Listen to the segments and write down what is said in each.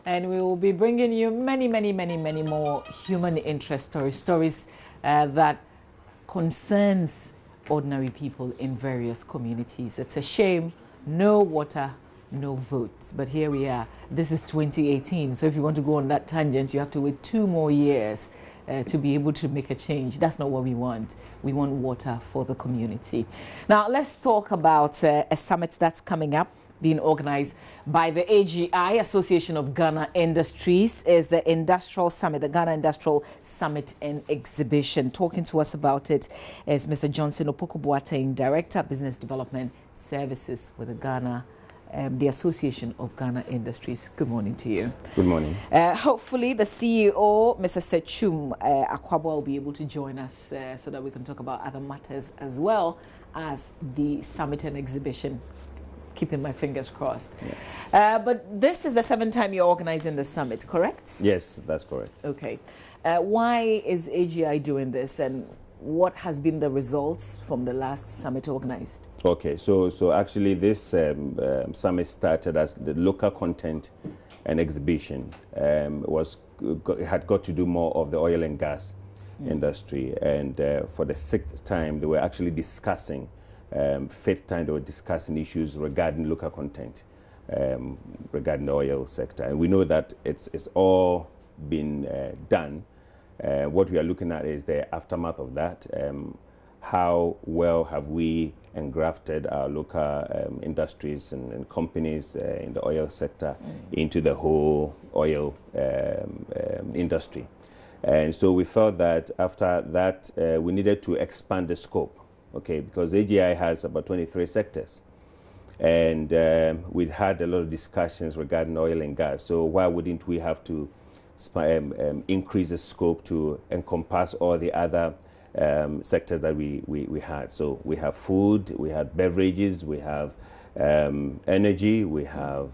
and we will be bringing you many more human interest stories that concerns ordinary people in various communities. It's a shame, no water, no votes. But here we are. This is 2018. So if you want to go on that tangent, you have to wait 2 more years to be able to make a change. That's not what we want. We want water for the community. Now, let's talk about a summit that's coming up, being organized by the AGI, Association of Ghana Industries, is the Industrial Summit, the Ghana Industrial Summit and Exhibition. Talking to us about it is Mr. Johnson Opoku-Boateng, Director, Business Development Services with the Association of Ghana Industries. Good morning to you. Good morning. Hopefully the CEO, Mr. Sechum Akwabwa, will be able to join us so that we can talk about other matters as well as the summit and exhibition. Keeping my fingers crossed. Yeah. But this is the 7th time you're organizing the summit, correct? Yes, that's correct. Okay. Why is AGI doing this, and what has been the results from the last summit organized? Okay, so actually this summit started as the local content and exhibition. Had got to do more of the oil and gas industry, and for the 6th time they were actually discussing, 5th time they were discussing issues regarding local content, regarding the oil sector. And we know that it's all been done. What we are looking at is the aftermath of that. How well have we engrafted our local industries and companies in the oil sector into the whole oil industry? And so we felt that after that we needed to expand the scope, okay, because AGI has about 23 sectors. And we'd had a lot of discussions regarding oil and gas. So why wouldn't we have to increase the scope to encompass all the other sectors that we had? So we have food, we have beverages, we have energy, we have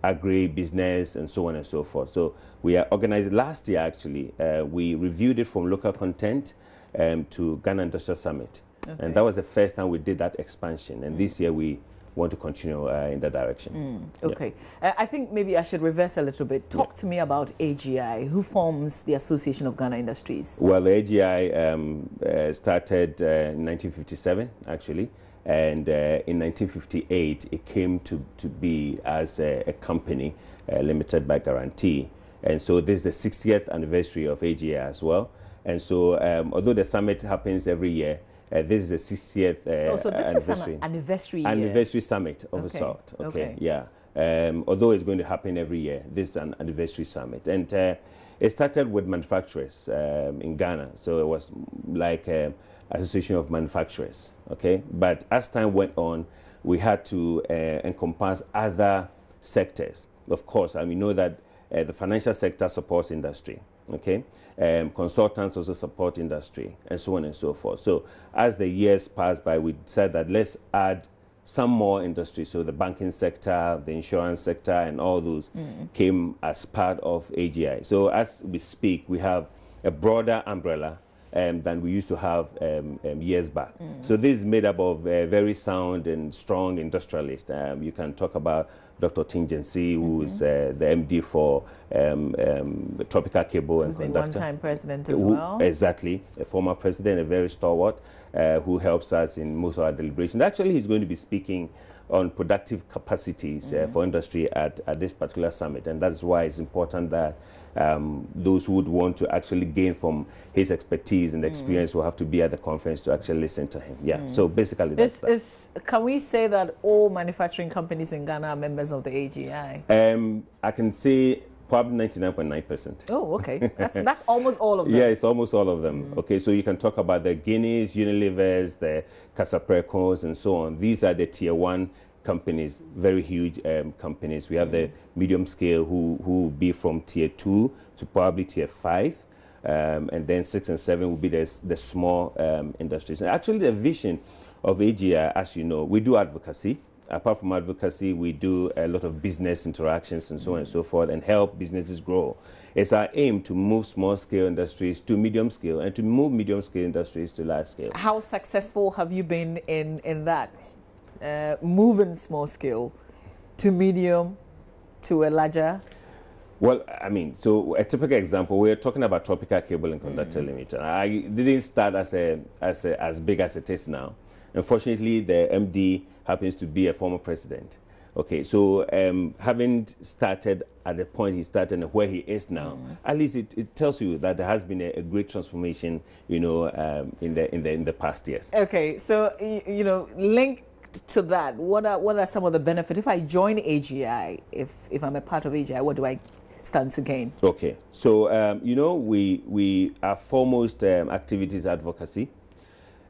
agri-business, and so on and so forth. So we are organized. Last year, actually, we reviewed it from local content to Ghana Industrial Summit. Okay. And that was the first time we did that expansion. And this year we want to continue in that direction. Okay. Yeah. I think maybe I should reverse a little bit. Talk to me about AGI. Who forms the Association of Ghana Industries? Well, the AGI started in 1957, actually. And in 1958, it came to be as a company limited by guarantee. And so this is the 60th anniversary of AGI as well. And so although the summit happens every year, this is the 60th so this anniversary. Is an anniversary year. Anniversary summit of a sort. Okay. Yeah. Although it's going to happen every year, this is an anniversary summit. And it started with manufacturers in Ghana. So it was like Association of Manufacturers. Okay. But as time went on, we had to encompass other sectors. Of course, and we know that the financial sector supports industry. Okay, consultants also support industry, and so on and so forth. So as the years passed by, we said that let's add some more industry. So the banking sector, the insurance sector, and all those came as part of AGI. So as we speak, we have a broader umbrella than we used to have years back. So this is made up of very sound and strong industrialists. You can talk about Dr. Tingency, who is the MD for Tropical Cable and Conductor. One-time president as well. Exactly, a former president, a very stalwart, who helps us in most of our deliberations. Actually, he's going to be speaking on productive capacities for industry at this particular summit, and that's why it's important that those who would want to actually gain from his expertise and experience will have to be at the conference to actually listen to him. Yeah. So basically, can we say that all manufacturing companies in Ghana are members of the AGI? I can say probably 99.9%. Oh, okay. That's almost all of them. Yeah, it's almost all of them. Okay, so you can talk about the Guinness, Unilevers, the Casaprecos, and so on. These are the tier 1 companies, very huge companies. We have the medium scale who will be from tier 2 to probably tier 5. And then 6 and 7 will be the small industries. And actually, the vision of AGI, as you know, we do advocacy. Apart from advocacy, we do a lot of business interactions and so on and so forth, and help businesses grow. It's our aim to move small-scale industries to medium-scale, and to move medium-scale industries to large-scale. How successful have you been in that, moving small-scale to medium to a larger? Well, I mean, so a typical example, we're talking about tropical cable and conductor limiter. I didn't start as big as it is now. Unfortunately, the MD happens to be a former president. Okay, so having started at the point he started and where he is now, at least it tells you that there has been a great transformation, you know, in the past years. Okay, so you know, linked to that, what are some of the benefits if I join AGI? If I'm a part of AGI, what do I stand to gain? Okay, so you know, we are foremost activities advocacy.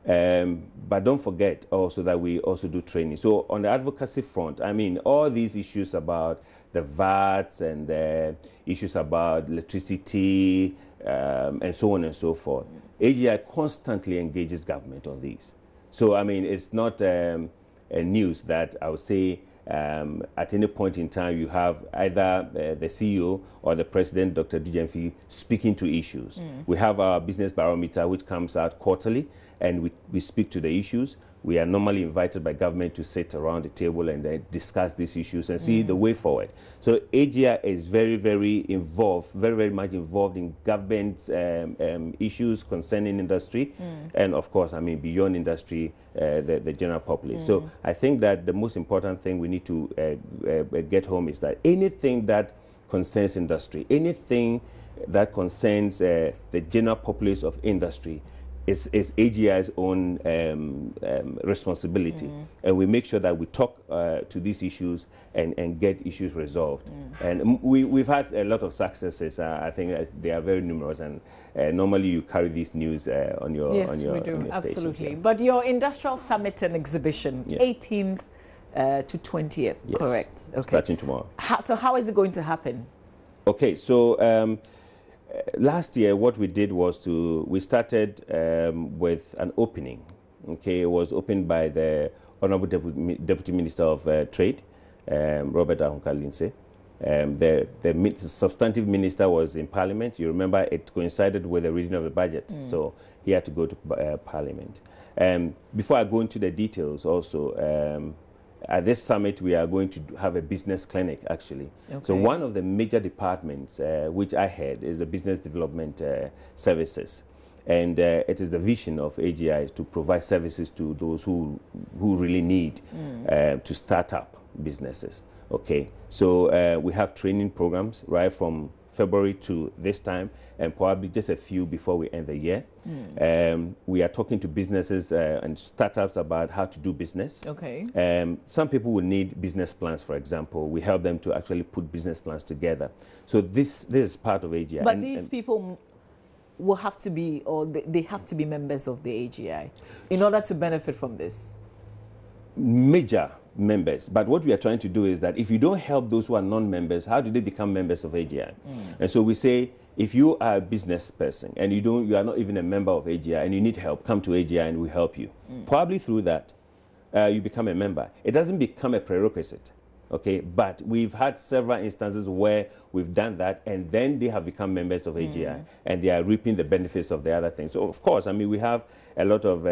But don't forget also that we also do training. So on the advocacy front, I mean, all these issues about the VATs and the issues about electricity and so on and so forth, AGI constantly engages government on these. So, I mean, it's not a news that I would say at any point in time you have either the CEO or the President, Dr. Dijemfi, speaking to issues. We have our business barometer, which comes out quarterly, and we speak to the issues. We are normally invited by government to sit around the table and discuss these issues and see the way forward. So AGI is very, very involved, very, very much involved in government issues concerning industry, and of course, I mean, beyond industry, the general populace. So I think that the most important thing we need to get home is that anything that concerns industry, anything that concerns the general populace of industry, is AGI's own responsibility, and we make sure that we talk to these issues and get issues resolved. And we've had a lot of successes. I think they are very numerous, and normally you carry these news on your yes, on your, we do, on your absolutely. stations, yeah. But your industrial summit and exhibition, 18th to 20th, yes, correct? Okay. Starting tomorrow. So how is it going to happen? Okay, so last year what we did was we started with an opening. Okay, it was opened by the Honorable Deputy Minister of Trade, Robert Ahunka-Lindsay. The substantive minister was in Parliament. You remember it coincided with the reading of the budget, so he had to go to Parliament. Before I go into the details also, at this summit, we are going to have a business clinic, actually. Okay. So one of the major departments, which I head, is the business development services. And it is the vision of AGI to provide services to those who really need to start up businesses. Okay, so we have training programs right from February to this time, and probably just a few before we end the year. We are talking to businesses and startups about how to do business. Okay. Some people will need business plans, for example. We help them to actually put business plans together. So this is part of AGI. But these people will have to be, or they have to be members of the AGI in order to benefit from this? Major members, but what we are trying to do is that if you don't help those who are non-members, how do they become members of AGI? And so we say, if you are a business person and you are not even a member of AGI and you need help, come to AGI and we help you. Probably through that, you become a member. It doesn't become a prerequisite, okay? But we've had several instances where we've done that, and then they have become members of AGI, and they are reaping the benefits of the other things. So of course, I mean, we have a lot of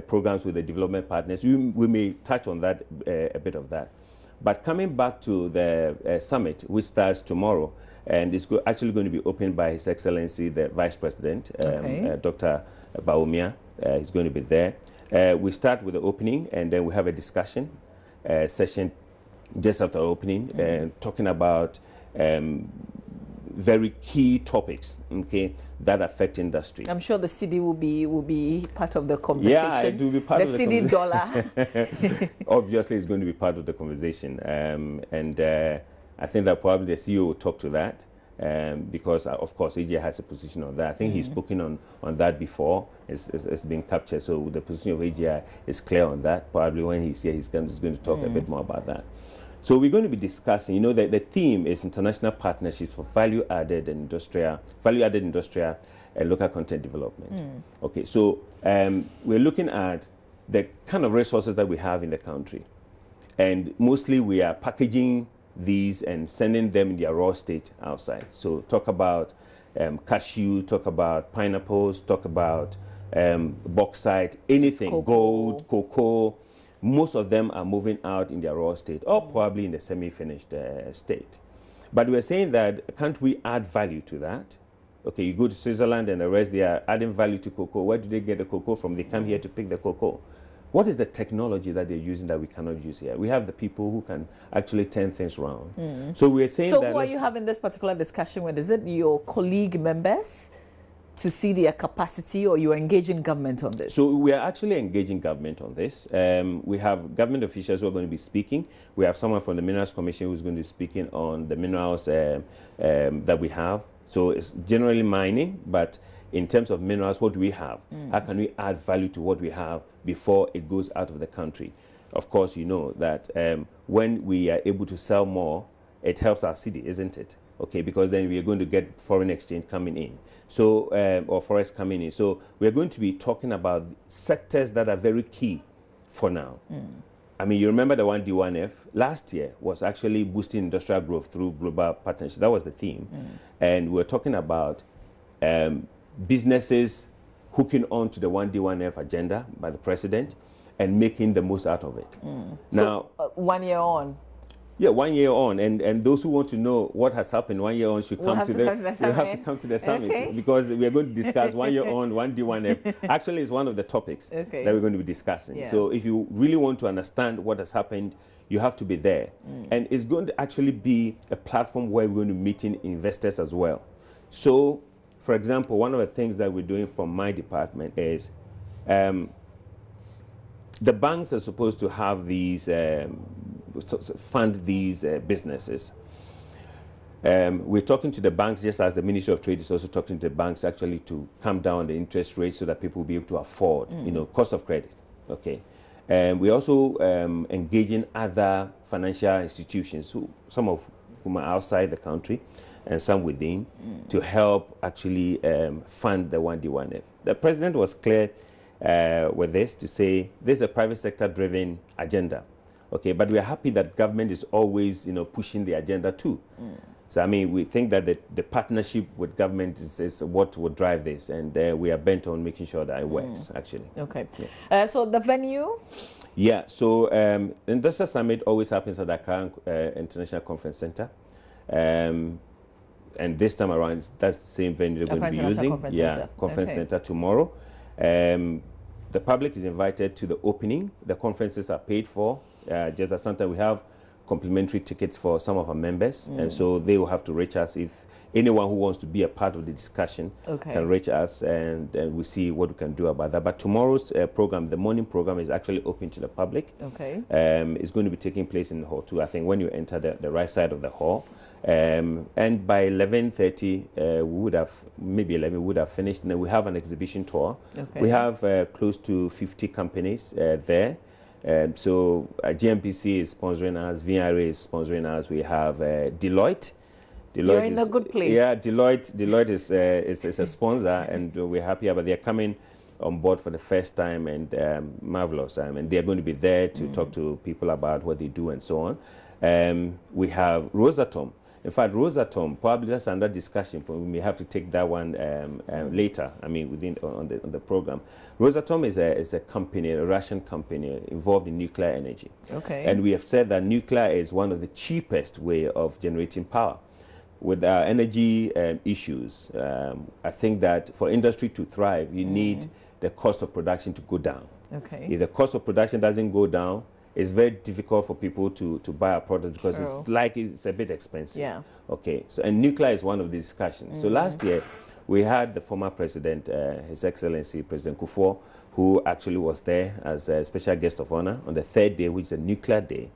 programs with the development partners. We may touch on that, a bit of that. But coming back to the summit, which starts tomorrow, and it's actually going to be opened by His Excellency, the Vice President, Dr. Baumia. He's going to be there. We start with the opening, and then we have a discussion session just after opening, talking about very key topics, okay, that affect industry. I'm sure the city will be part of the conversation. Yeah, it will be part of the city dollar. Obviously, it's going to be part of the conversation, and I think that probably the CEO will talk to that, because of course AGI has a position on that. I think he's spoken on that before. It's been captured, so the position of AGI is clear on that. Probably when he's here, he's going to talk a bit more about that. So we're going to be discussing, you know, the theme is international partnerships for value-added industrial and local content development. Okay, so we're looking at the kind of resources that we have in the country. And mostly we are packaging these and sending them in their raw state outside. So talk about cashew, talk about pineapples, talk about bauxite, anything, gold, cocoa. Most of them are moving out in their raw state, or probably in the semi-finished state. But we're saying that can't we add value to that? Okay, you go to Switzerland and the rest, they are adding value to cocoa. Where do they get the cocoa from? They come here to pick the cocoa. What is the technology that they're using that we cannot use here? We have the people who can actually turn things around. So we're saying that... So who are you having this particular discussion with? Is it your colleague members to see their capacity, or you're engaging government on this? So we are actually engaging government on this. We have government officials who are going to be speaking. We have someone from the Minerals Commission who's going to be speaking on the minerals that we have. So it's generally mining, but in terms of minerals, what do we have? How can we add value to what we have before it goes out of the country? Of course, you know that when we are able to sell more, it helps our city, isn't it? Okay, because then we are going to get foreign exchange coming in, so or forex coming in. So we are going to be talking about sectors that are very key for now. I mean, you remember the 1D1F last year was actually boosting industrial growth through global partnership. That was the theme, and we're talking about businesses hooking on to the 1D1F agenda by the president and making the most out of it. Now, so, 1 year on. Yeah, 1 year on, and those who want to know what has happened 1 year on should come to the summit, because we are going to discuss 1 year on, 1D1F. Actually, it's one of the topics that we're going to be discussing. Yeah. So if you really want to understand what has happened, you have to be there. And it's going to actually be a platform where we're going to be meeting investors as well. So, for example, one of the things that we're doing from my department is the banks are supposed to have these fund these businesses. We're talking to the banks, just as the Ministry of Trade is also talking to the banks actually to come down the interest rate so that people will be able to afford, you know, cost of credit. Okay. We're also engaging other financial institutions, some of whom are outside the country and some within, to help actually fund the 1D1F. The president was clear with this to say this is a private sector driven agenda. Okay, but we are happy that government is always, you know, pushing the agenda too. So I mean, we think that the partnership with government is what will drive this, and we are bent on making sure that it works. Actually. Okay. Yeah. So the venue. Yeah. So Industrial Summit always happens at the Accra International Conference Center, and this time around that's the same venue they're going to be using. Conference Center tomorrow. The public is invited to the opening. The conferences are paid for. Just as sometimes we have complimentary tickets for some of our members, and so they will have to reach us. If anyone who wants to be a part of the discussion can reach us, and we see what we can do about that. But tomorrow's program, the morning program, is actually open to the public. Okay. It's going to be taking place in Hall 2. I think when you enter the right side of the hall, and by 11:30, we would have, maybe 11, we would have finished. And then we have an exhibition tour. Okay. We have close to 50 companies there. So GMPC is sponsoring us, VRA is sponsoring us. We have Deloitte. You're in a good place. Yeah, Deloitte is a sponsor, and we're happy about they're coming on board for the first time, and marvelous. And they're going to be there to talk to people about what they do and so on. We have Rosatom. In fact, Rosatom, probably that's another discussion, but we may have to take that one later. I mean, on the program. Rosatom is a company, a Russian company involved in nuclear energy. Okay. And we have said that nuclear is one of the cheapest way of generating power. With our energy issues, I think that for industry to thrive, you need the cost of production to go down. Okay. If the cost of production doesn't go down, it's very difficult for people to buy a product because it's a bit expensive. Yeah. Okay. So, and nuclear is one of the discussions. So last year, we had the former president, His Excellency President Kufuor, who actually was there as a special guest of honor on the third day, which is a nuclear day,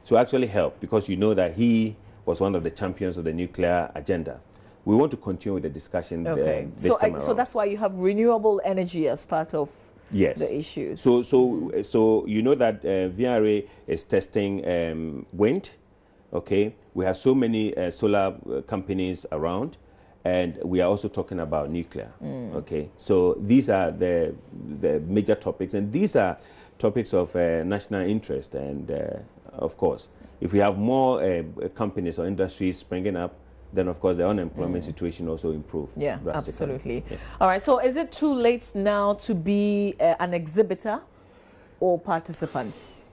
to actually help, because you know that he was one of the champions of the nuclear agenda. We want to continue with the discussion this time around. So that's why you have renewable energy as part of the issues. So you know that VRA is testing wind. Okay, we have so many solar companies around, and we are also talking about nuclear. Okay, so these are the major topics, and these are topics of national interest. And of course, if we have more companies or industries springing up, then of course the unemployment situation also improves. Yeah, absolutely. Yeah. All right, so is it too late now to be an exhibitor or participants?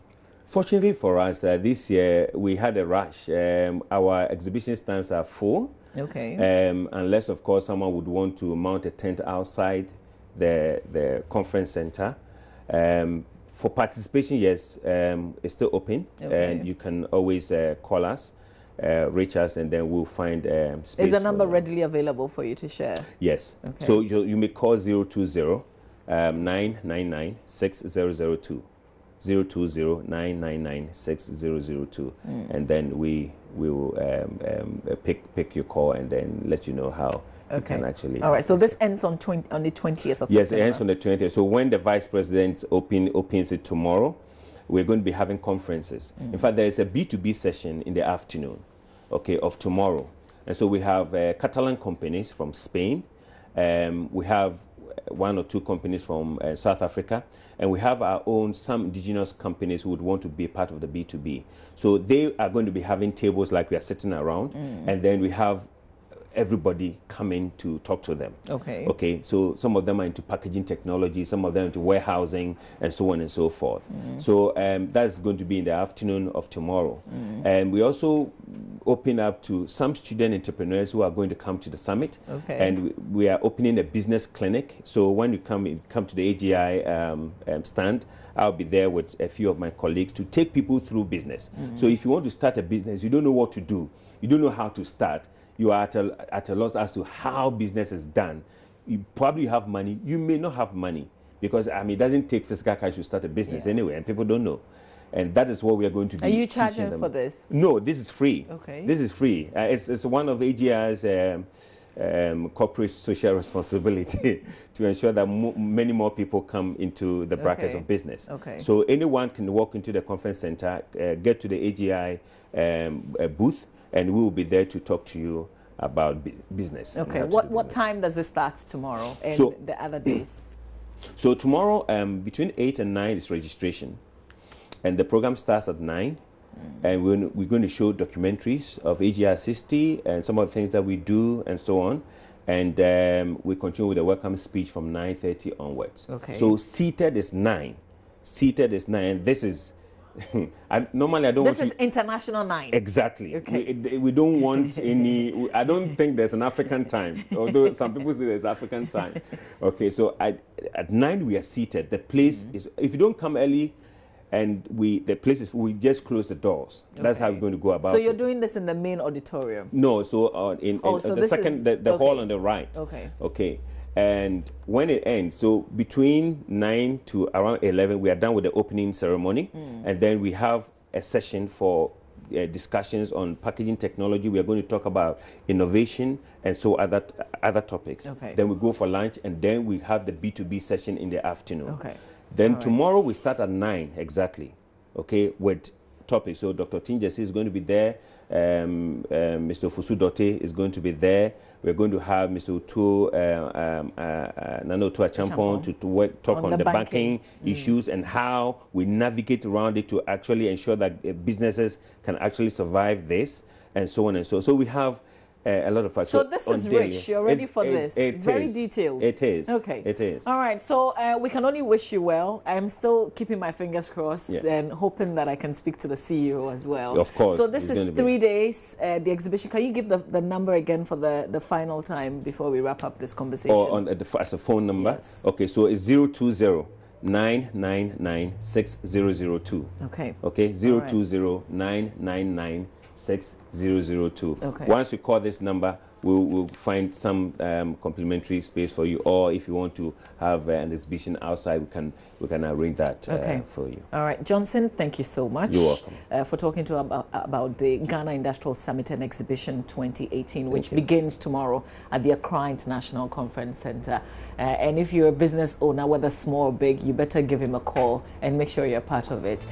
Fortunately for us, this year we had a rush. Our exhibition stands are full. Okay. Unless, of course, someone would want to mount a tent outside the conference center. For participation, yes, it's still open, okay. and you can always call us, reach us, and then we'll find space. Is the number readily available for you to share? Yes. Okay. So you may call 020-999-6002. 020-999-6002, and then we will pick your call and then let you know how you can actually. All right. So this ends on the 20th of September. Yes, it ends on the 20th. So when the Vice President opens it tomorrow, we're going to be having conferences. In fact, there is a B2B session in the afternoon, okay, of tomorrow, and so we have Catalan companies from Spain. We have one or two companies from South Africa, and we have our own, some indigenous companies who would want to be part of the B2B. So they are going to be having tables like we are sitting around, and then we have everybody coming to talk to them. Okay. Okay. So some of them are into packaging technology, some of them into warehousing, and so on and so forth. So that's going to be in the afternoon of tomorrow. And we also open up to some student entrepreneurs who are going to come to the summit. Okay. And we are opening a business clinic. So when you come to the AGI stand, I'll be there with a few of my colleagues to take people through business. So if you want to start a business, you don't know what to do, you don't know how to start, you are at a loss as to how business is done. You probably have money, you may not have money, because I mean, it doesn't take physical cash to start a business anyway, and people don't know. And that is what we are going to be. Are you charging them. for this? No, this is free. Okay. This is free. It's one of AGI's corporate social responsibility to ensure that many more people come into the brackets of business. Okay. So anyone can walk into the conference center, get to the AGI booth, and we will be there to talk to you about business. Okay. What time does it start tomorrow and the other days? So tomorrow, between 8 and 9 is registration, and the program starts at 9. And we're going to show documentaries of AGI 60 and some of the things that we do and so on. And we continue with a welcome speech from 9:30 onwards. Okay. So seated is 9. Seated is 9. And this is normally I don't. This is international 9. Exactly. Okay. We don't want any. I don't think there's an African time, although some people say there's African time. Okay. So at 9 we are seated. The place is. If you don't come early, and we just close the doors. Okay. That's how we're going to go about it. So you're doing this in the main auditorium? No. So in the second, the hall on the right. Okay. Okay. And when it ends, so between 9 to around 11, we are done with the opening ceremony. And then we have a session for discussions on packaging technology. We are going to talk about innovation and so other topics. Okay. Then we go for lunch, and then we have the B2B session in the afternoon. Okay. Then tomorrow we start at 9 exactly, okay, with topics. So Dr. Tinjesi is going to be there. Mr. Fusu Dote is going to be there. We're going to have Mr. Uto Nano Tua Champon to talk on the banking issues and how we navigate around it to actually ensure that businesses can actually survive this, and so on and so. So we have a lot of facts. So this is rich. You're ready for this. Very detailed. It is. Okay. It is. All right. So we can only wish you well. I'm still keeping my fingers crossed and hoping that I can speak to the CEO as well. Of course. So this is 3 days, the exhibition. Can you give the number again for the final time before we wrap up this conversation? Or as a phone number? Yes. Okay. So it's 020-999-6002. Okay. Okay. 020-999-6002. 6002. Okay. Once you call this number, we'll find some complimentary space for you, or if you want to have an exhibition outside, we can arrange that for you. All right, Johnson, thank you so much. You're welcome. For talking to about the Ghana Industrial Summit and Exhibition 2018, which begins tomorrow at the Accra International Conference Center. And if you're a business owner, whether small or big, you better give him a call and make sure you're part of it.